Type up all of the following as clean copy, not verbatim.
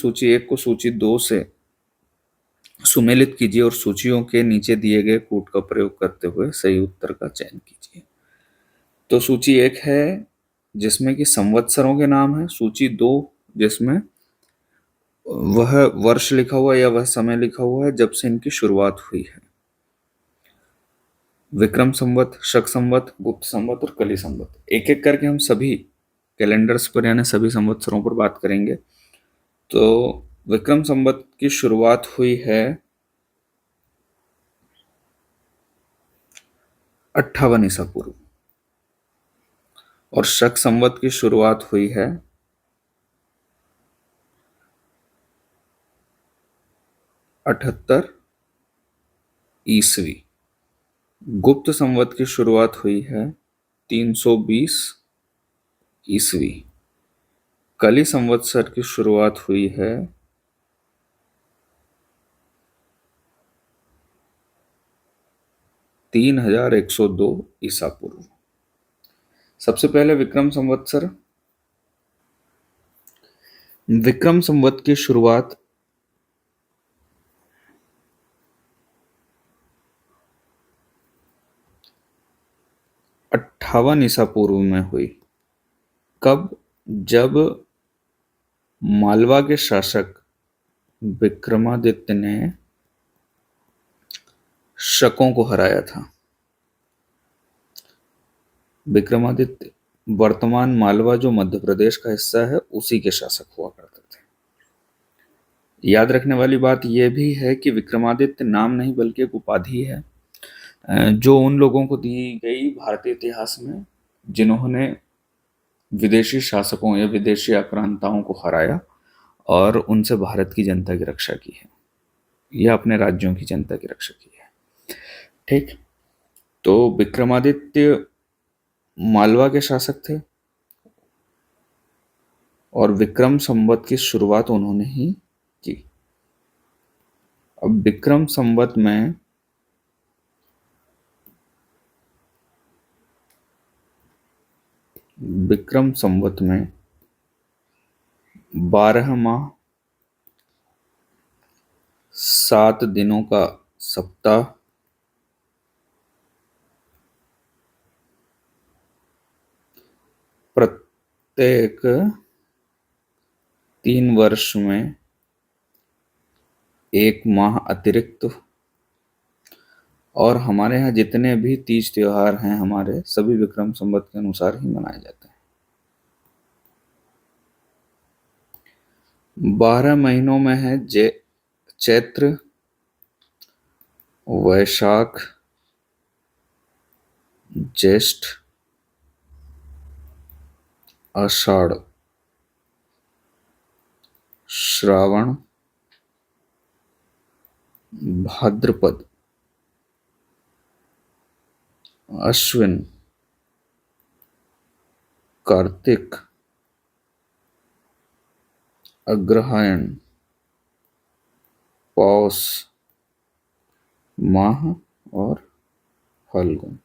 सूची 1 को सूची 2 से सुमेलित कीजिए और सूचियों के नीचे दिए गए कूट का प्रयोग करते हुए सही उत्तर का चयन कीजिए। तो सूची 1 है जिसमें कि संवत्सरों के नाम है, सूची 2 जिसमें वह वर्ष लिखा हुआ है या वह समय लिखा हुआ है जब से इनकी शुरुआत हुई है। विक्रम संवत, शक संवत, गुप्त संवत और कली संवत, एक एक करके हम सभी कैलेंडर्स पर यानी सभी संवत्सरों पर बात करेंगे। तो विक्रम संवत की शुरुआत हुई है 58 ईसा पूर्व और शक संवत की शुरुआत हुई है 78 ईसवी। गुप्त संवत की शुरुआत हुई है 320 ईसवी। कली संवत्सर की शुरुआत हुई है 3102 ईसा पूर्व। सबसे पहले विक्रम संवत्सर। विक्रम संवत की शुरुआत 58 ईसा पूर्व में हुई। कब? जब मालवा के शासक विक्रमादित्य ने शकों को हराया था। विक्रमादित्य वर्तमान मालवा जो मध्य प्रदेश का हिस्सा है उसी के शासक हुआ करते थे। याद रखने वाली बात यह भी है कि विक्रमादित्य नाम नहीं बल्कि एक उपाधि है जो उन लोगों को दी गई भारतीय इतिहास में जिन्होंने विदेशी शासकों या विदेशी आक्रांताओं को हराया और उनसे भारत की जनता की रक्षा की है या अपने राज्यों की जनता की रक्षा की है। ठीक, तो विक्रमादित्य मालवा के शासक थे और विक्रम संवत की शुरुआत उन्होंने ही की। अब विक्रम संवत में विक्रम संवत में 12 माह 7 दिनों का सप्ताह, प्रत्येक 3 वर्ष में 1 माह अतिरिक्त, और हमारे यहाँ जितने भी तीज त्योहार हैं हमारे सभी विक्रम संवत के अनुसार ही मनाए जाते हैं। 12 महीनों में है चैत्र, वैशाख, ज्येष्ठ, आषाढ़, श्रावण, भाद्रपद, अश्विन, कार्तिक, अग्रहायण, पौष माह और फाल्गुन।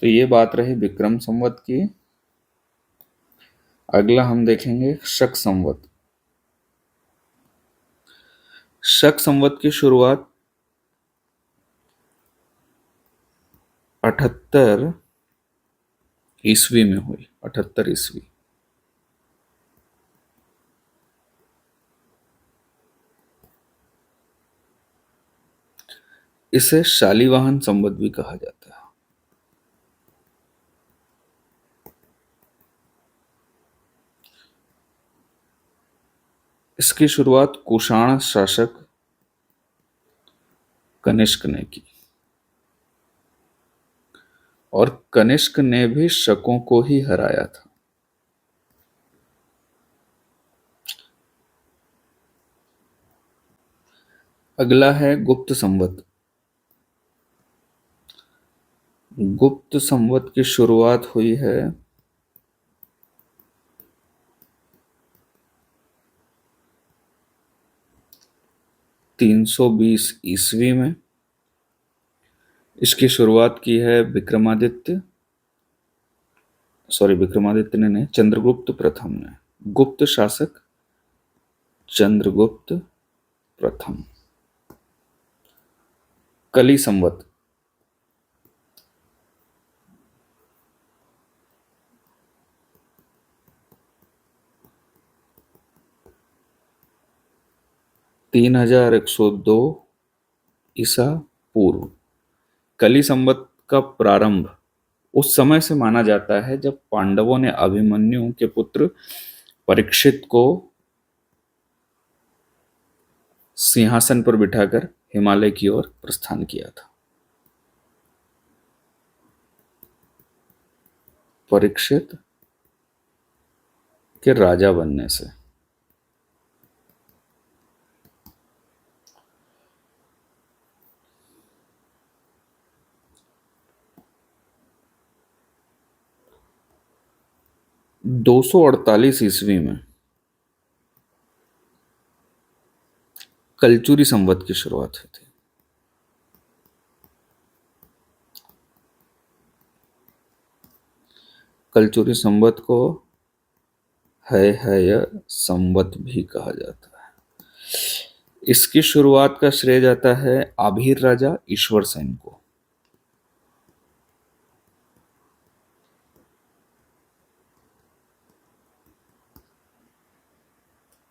तो ये बात रही विक्रम संवत की। अगला हम देखेंगे शक संवत। शक संवत की शुरुआत 78 ईस्वी में हुई। 78 ईस्वी। इसे शालिवाहन संवत भी कहा जाता है। इसकी शुरुआत कुषाण शासक कनिष्क ने की और कनिष्क ने भी शकों को ही हराया था। अगला है गुप्त संवत। गुप्त संवत की शुरुआत हुई है 320 ईस्वी में। इसकी शुरुआत की है विक्रमादित्य ने नहीं, चंद्रगुप्त प्रथम ने। गुप्त शासक चंद्रगुप्त प्रथम। कली संवत। 3102 ईसा पूर्व। कली संवत का प्रारंभ उस समय से माना जाता है जब पांडवों ने अभिमन्यु के पुत्र परीक्षित को सिंहासन पर बिठाकर हिमालय की ओर प्रस्थान किया था। परीक्षित के राजा बनने से 248 ईस्वी में कलचुरी संवत की शुरुआत हुई थी। कलचुरी संवत को है संवत भी कहा जाता है। इसकी शुरुआत का श्रेय जाता है आभीर राजा ईश्वर सेन को।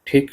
ठीक।